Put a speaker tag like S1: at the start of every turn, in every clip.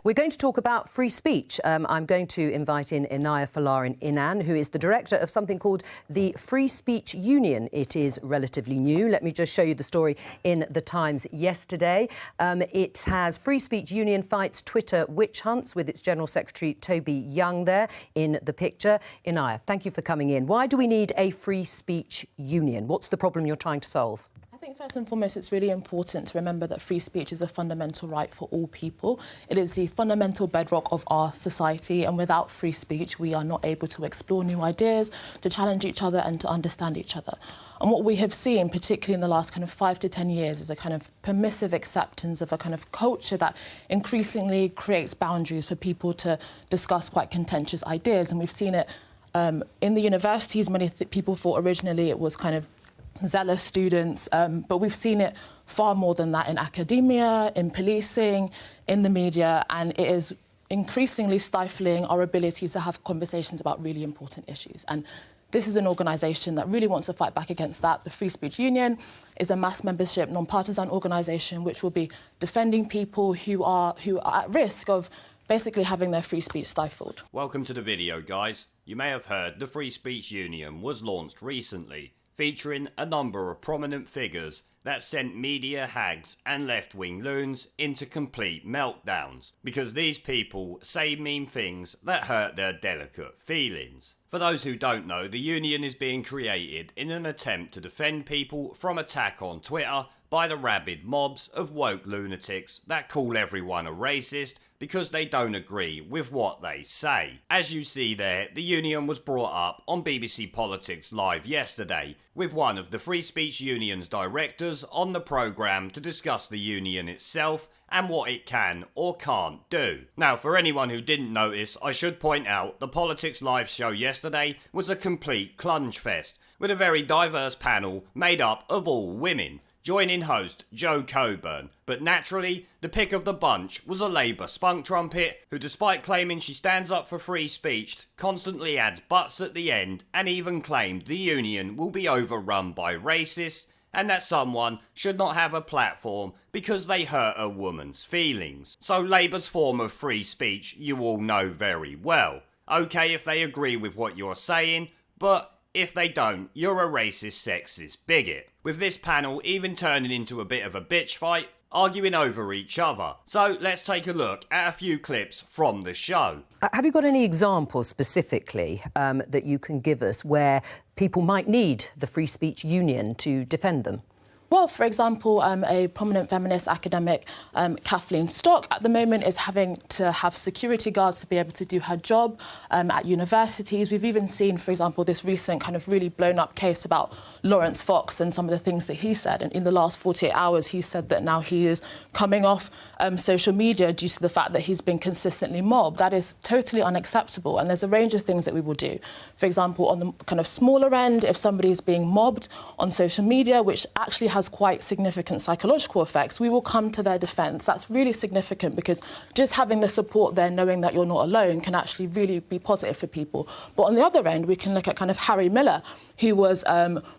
S1: We're going to talk about free speech. I'm going to invite in Inaya Falarin Inan, who is the director of something called the Free Speech Union. It is relatively new. Let me just show you the story in the Times yesterday. It has Free Speech Union fights Twitter witch hunts, with its General Secretary Toby Young there in the picture. Inaya, thank you for coming in. Why do we need a free speech union? What's the problem you're trying to solve?
S2: I think first and foremost it's really important to remember that free speech is a fundamental right for all people. It is the fundamental bedrock of our society, and without free speech we are not able to explore new ideas, to challenge each other and to understand each other. And what we have seen, particularly in the last kind of 5 to 10 years, is a kind of permissive acceptance of a kind of culture that increasingly creates boundaries for people to discuss quite contentious ideas. And we've seen it in the universities. Many people thought originally it was kind of zealous students, but we've seen it far more than that in academia, in policing, in the media, and it is increasingly stifling our ability to have conversations about really important issues. And this is an organisation that really wants to fight back against that. The Free Speech Union is a mass membership, non-partisan organisation which will be defending people who are at risk of basically having their free speech stifled.
S3: Welcome to the video, guys. You may have heard the Free Speech Union was launched recently, featuring a number of prominent figures that sent media hags and left-wing loons into complete meltdowns, because these people say mean things that hurt their delicate feelings. For those who don't know, the union is being created in an attempt to defend people from attack on Twitter by the rabid mobs of woke lunatics that call everyone a racist because they don't agree with what they say. As you see there, the union was brought up on BBC Politics Live yesterday, with one of the Free Speech Union's directors on the programme to discuss the union itself and what it can or can't do. Now, for anyone who didn't notice, I should point out the Politics Live show yesterday was a complete clunge fest, with a very diverse panel made up of all women. Joining host Jo Coburn, but naturally, the pick of the bunch was a Labour spunk trumpet who, despite claiming she stands up for free speech, constantly adds buts at the end and even claimed the union will be overrun by racists and that someone should not have a platform because they hurt a woman's feelings. So Labour's form of free speech you all know very well. Okay if they agree with what you're saying, but if they don't, you're a racist, sexist bigot. With this panel even turning into a bit of a bitch fight, arguing over each other. So let's take a look at a few clips from the show.
S1: Have you got any examples specifically that you can give us where people might need the Free Speech Union to defend them?
S2: Well, for example, a prominent feminist academic, Kathleen Stock, at the moment is having to have security guards to be able to do her job at universities. We've even seen, for example, this recent kind of really blown up case about Lawrence Fox and some of the things that he said. And in the last 48 hours, he said that now he is coming off social media due to the fact that he's been consistently mobbed. That is totally unacceptable. And there's a range of things that we will do. For example, on the kind of smaller end, if somebody is being mobbed on social media, which actually has quite significant psychological effects, we will come to their defence. That's really significant because just having the support there, knowing that you're not alone, can actually really be positive for people. But on the other end, we can look at kind of Harry Miller, who was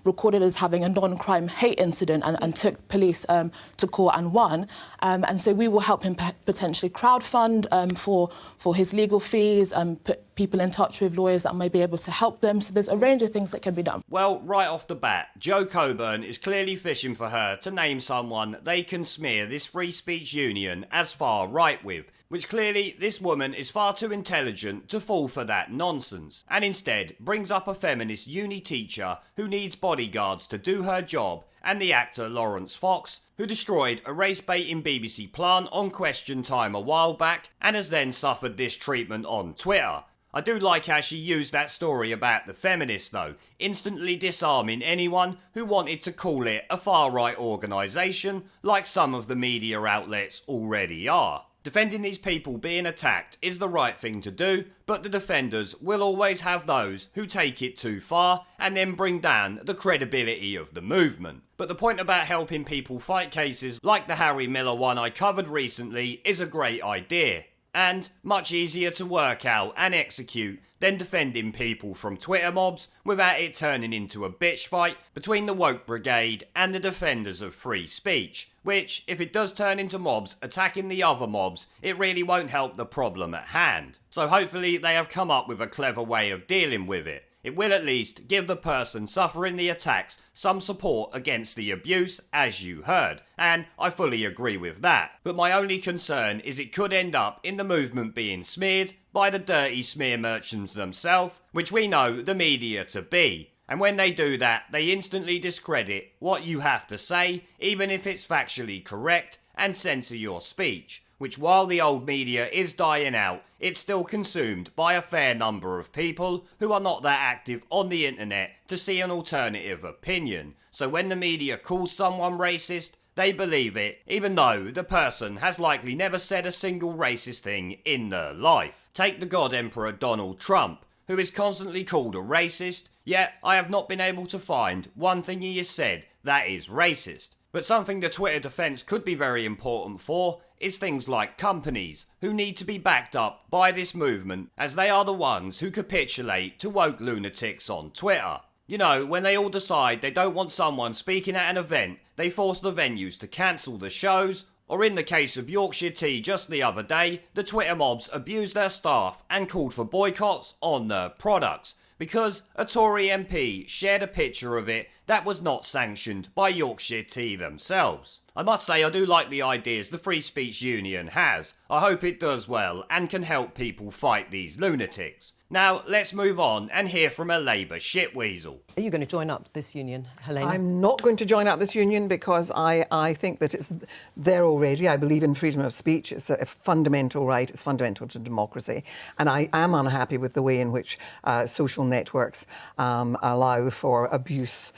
S2: recorded as having a non-crime hate incident and took police to court and won. And so we will help him potentially crowdfund for his legal fees, put people in touch with lawyers that may be able to help them. So there's a range of things that can be done.
S3: Well, right off the bat, Jo Coburn is clearly fishing for her to name someone they can smear this Free Speech Union as far right with, which clearly this woman is far too intelligent to fall for that nonsense, and instead brings up a feminist uni teacher who needs bodyguards to do her job, and the actor Lawrence Fox, who destroyed a race-baiting BBC plant on Question Time a while back and has then suffered this treatment on Twitter. I do like how she used that story about the feminists though, instantly disarming anyone who wanted to call it a far-right organisation like some of the media outlets already are. Defending these people being attacked is the right thing to do, but the defenders will always have those who take it too far and then bring down the credibility of the movement. But the point about helping people fight cases like the Harry Miller one I covered recently is a great idea, and much easier to work out and execute then defending people from Twitter mobs without it turning into a bitch fight between the woke brigade and the defenders of free speech, which, if it does turn into mobs attacking the other mobs, it really won't help the problem at hand. So hopefully they have come up with a clever way of dealing with it. It will at least give the person suffering the attacks some support against the abuse, as you heard, and I fully agree with that. But my only concern is it could end up in the movement being smeared by the dirty smear merchants themselves, which we know the media to be. And when they do that, they instantly discredit what you have to say, even if it's factually correct, and censor your speech, which while the old media is dying out, it's still consumed by a fair number of people who are not that active on the internet to see an alternative opinion. So when the media calls someone racist, they believe it, even though the person has likely never said a single racist thing in their life. Take the God Emperor Donald Trump, who is constantly called a racist, yet I have not been able to find one thing he has said that is racist. But something the Twitter defense could be very important for is things like companies, who need to be backed up by this movement, as they are the ones who capitulate to woke lunatics on Twitter. You know, when they all decide they don't want someone speaking at an event, they force the venues to cancel the shows, or in the case of Yorkshire Tea just the other day, the Twitter mobs abused their staff and called for boycotts on their products, because a Tory MP shared a picture of it that was not sanctioned by Yorkshire Tea themselves. I must say I do like the ideas the Free Speech Union has. I hope it does well and can help people fight these lunatics. Now, let's move on and hear from a Labour shitweasel.
S1: Are you going to join up this union, Helena?
S4: I'm not going to join up this union because I think that it's there already. I believe in freedom of speech. It's a fundamental right. It's fundamental to democracy. And I am unhappy with the way in which social networks allow for abuse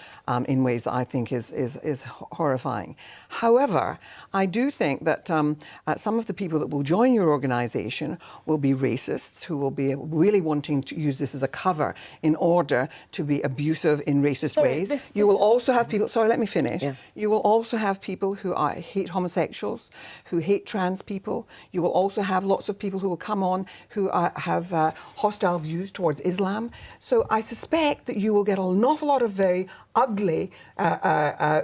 S4: in ways that I think is horrifying. However, I do think that some of the people that will join your organisation will be racists who will be really wanting to use this as a cover in order to be abusive in racist ways. You will also have people... Sorry, let me finish. Yeah. You will also have people who hate homosexuals, who hate trans people. You will also have lots of people who will come on who have hostile views towards Islam. So I suspect that you will get an awful lot of very ugly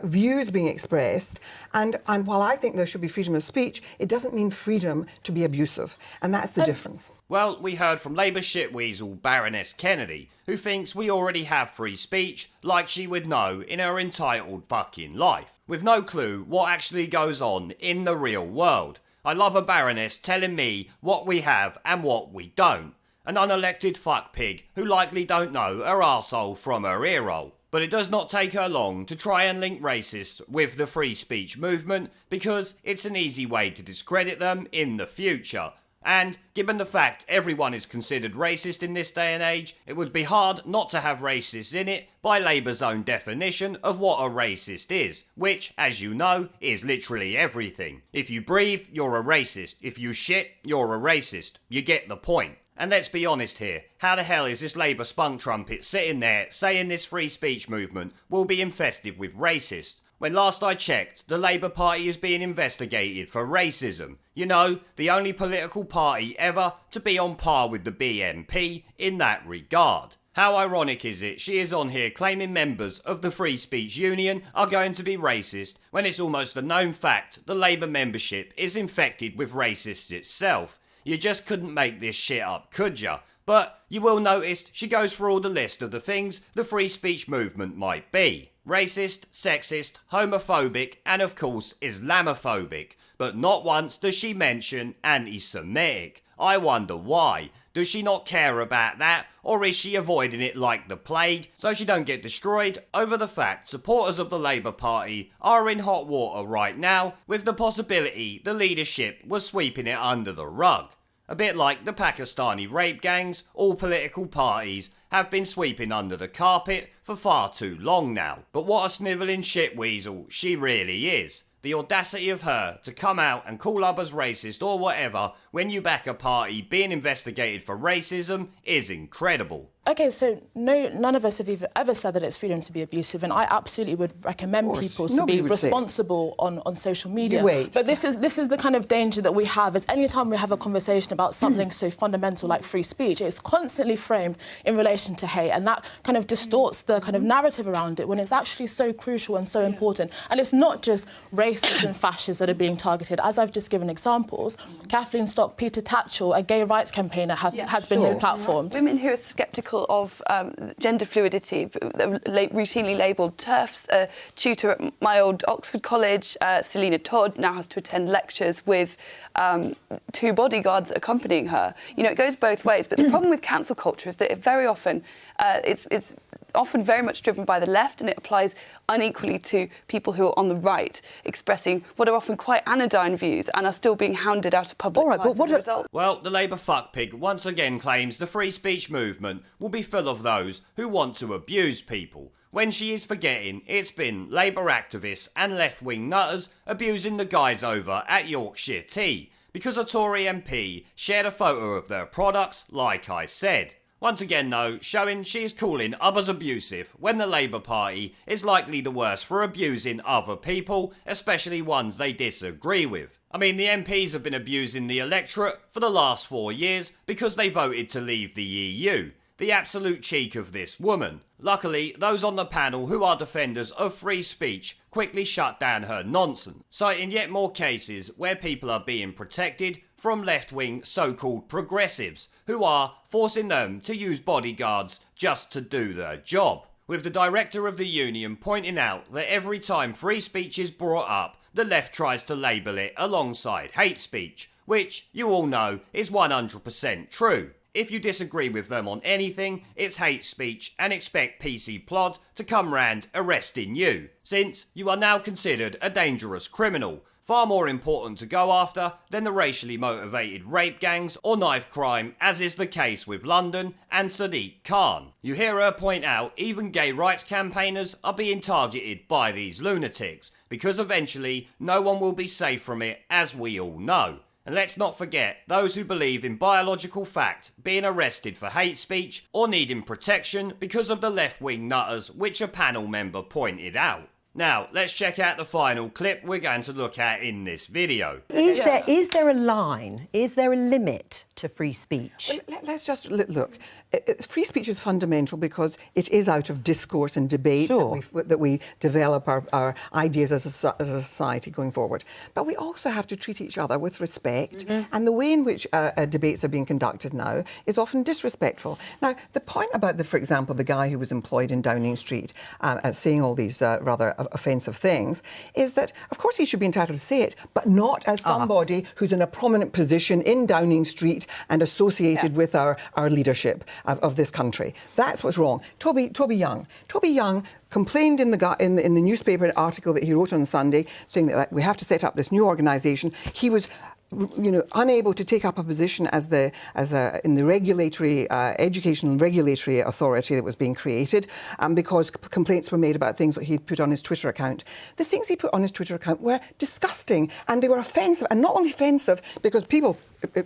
S4: views being expressed. And while I think there should be freedom of speech, it doesn't mean freedom to be abusive. And that's the difference.
S3: Well, we heard from Labour shitweasel Baroness Kennedy, who thinks we already have free speech like she would know in her entitled fucking life, with no clue what actually goes on in the real world. I love a Baroness telling me what we have and what we don't. An unelected fuckpig who likely don't know her arsehole from her earhole. But it does not take her long to try and link racists with the free speech movement, because it's an easy way to discredit them in the future. And given the fact everyone is considered racist in this day and age, it would be hard not to have racists in it by Labour's own definition of what a racist is, which, as you know, is literally everything. If you breathe, you're a racist. If you shit, you're a racist. You get the point. And let's be honest here, how the hell is this Labour spunk trumpet sitting there saying this free speech movement will be infested with racists, when last I checked, the Labour Party is being investigated for racism? You know, the only political party ever to be on par with the BNP in that regard. How ironic is it she is on here claiming members of the Free Speech Union are going to be racist, when it's almost a known fact the Labour membership is infected with racists itself. You just couldn't make this shit up, could ya? But you will notice she goes through all the list of the things the free speech movement might be. Racist, sexist, homophobic, and of course Islamophobic. But not once does she mention anti-Semitic. I wonder why. Does she not care about that, or is she avoiding it like the plague so she don't get destroyed over the fact supporters of the Labour Party are in hot water right now with the possibility the leadership was sweeping it under the rug? A bit like the Pakistani rape gangs, all political parties have been sweeping under the carpet for far too long now. But what a snivelling shitweasel she really is. The audacity of her to come out and call others racist or whatever when you back a party being investigated for racism is incredible.
S2: Okay, so none of us have ever said that it's freedom to be abusive, and I absolutely would recommend people to be responsible on social media. But this is the kind of danger that we have, is any time we have a conversation about something so fundamental like free speech, it's constantly framed in relation to hate, and that kind of distorts the kind of narrative around it when it's actually so crucial and so important. And it's not just racists and fascists that are being targeted. As I've just given examples, Kathleen Stock, Peter Tatchell, a gay rights campaigner, has been replatformed.
S5: Women who are sceptical of gender fluidity, routinely labelled TERFs. A tutor at my old Oxford College, Selina Todd, now has to attend lectures with 2 bodyguards accompanying her. You know, it goes both ways. But the problem with cancel culture is that it very often, it's often very much driven by the left, and it applies unequally to people who are on the right, expressing what are often quite anodyne views and are still being hounded out of public life as a result.
S3: Well, the Labour fuckpig once again claims the free speech movement will be full of those who want to abuse people, when she is forgetting it's been Labour activists and left-wing nutters abusing the guys over at Yorkshire Tea, because a Tory MP shared a photo of their products, like I said. Once again though, showing she is calling others abusive when the Labour Party is likely the worst for abusing other people, especially ones they disagree with. I mean, the MPs have been abusing the electorate for the last 4 years because they voted to leave the EU. The absolute cheek of this woman. Luckily, those on the panel who are defenders of free speech quickly shut down her nonsense, citing yet more cases where people are being protected from left-wing so-called progressives who are forcing them to use bodyguards just to do their job. With the director of the union pointing out that every time free speech is brought up, the left tries to label it alongside hate speech, which you all know is 100% true. If you disagree with them on anything, it's hate speech, and expect PC Plod to come round arresting you, since you are now considered a dangerous criminal, far more important to go after than the racially motivated rape gangs or knife crime, as is the case with London and Sadiq Khan. You hear her point out even gay rights campaigners are being targeted by these lunatics, because eventually no one will be safe from it, as we all know. And let's not forget those who believe in biological fact being arrested for hate speech or needing protection because of the left-wing nutters, which a panel member pointed out. Now, let's check out the final clip we're going to look at in this video.
S1: Is there a line? Is there a limit to free speech?
S4: Well, let's just look. Free speech is fundamental because it is out of discourse and debate that we develop our ideas as a society going forward. But we also have to treat each other with respect, and the way in which debates are being conducted now is often disrespectful. Now, the point about, for example, the guy who was employed in Downing Street saying all these rather offensive things, is that, of course, he should be entitled to say it, but not as somebody who's in a prominent position in Downing Street and associated with our leadership of this country. That's what's wrong. Toby Young complained in the newspaper article that he wrote on Sunday, saying that we have to set up this new organisation. He was unable to take up a position in the regulatory educational regulatory authority that was being created, because complaints were made about things that he'd put on his Twitter account. The things he put on his Twitter account were disgusting, and they were offensive, and not only offensive because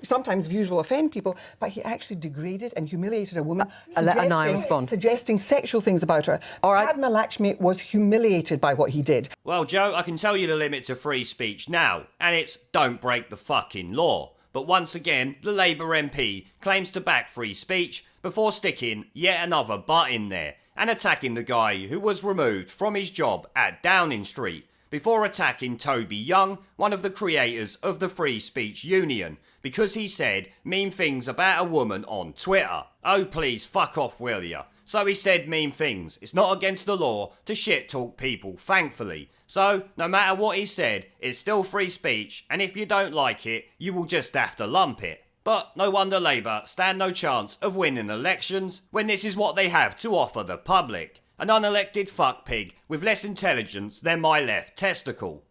S4: sometimes views will offend people, but he actually degraded and humiliated a woman, suggesting sexual things about her. All right. Padma Lakshmi was humiliated by what he did.
S3: Well, Joe, I can tell you the limit to free speech now, and it's don't break the fucking law. But once again, the Labour MP claims to back free speech before sticking yet another butt in there and attacking the guy who was removed from his job at Downing Street, before attacking Toby Young, one of the creators of the Free Speech Union, because he said mean things about a woman on Twitter. Oh, please fuck off, will ya? So he said mean things. It's not against the law to shit-talk people, thankfully. So, no matter what he said, it's still free speech, and if you don't like it, you will just have to lump it. But no wonder Labour stand no chance of winning elections when this is what they have to offer the public. An unelected fuckpig with less intelligence than my left testicle.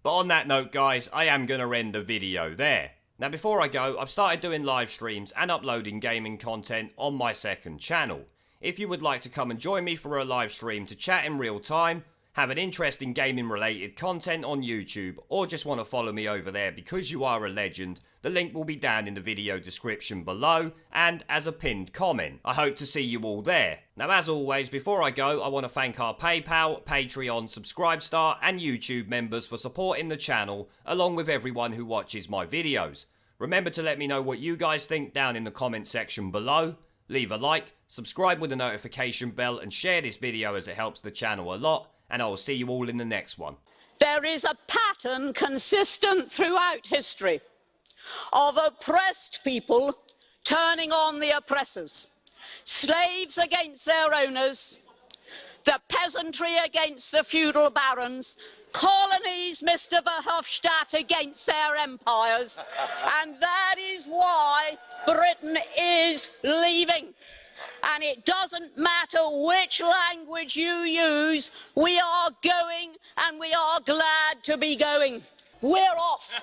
S3: But on that note, guys, I am going to end the video there. Now, before I go, I've started doing live streams and uploading gaming content on my second channel. If you would like to come and join me for a live stream to chat in real time, have an interest in gaming related content on YouTube, or just want to follow me over there because you are a legend, The link will be down in the video description below and as a pinned comment. I hope to see you all there. Now, as always, before I go, I want to thank our PayPal, Patreon, Subscribestar and YouTube members for supporting the channel, along with everyone who watches my videos. Remember to let me know what you guys think down in the comment section below. Leave a like, subscribe with the notification bell and share this video as it helps the channel a lot, and I will see you all in the next one.
S6: There is a pattern consistent throughout history of oppressed people turning on the oppressors, slaves against their owners, the peasantry against the feudal barons, colonies, Mr. Verhofstadt, against their empires, and that is why Britain is leaving. And it doesn't matter which language you use, we are going, and we are glad to be going. We're off.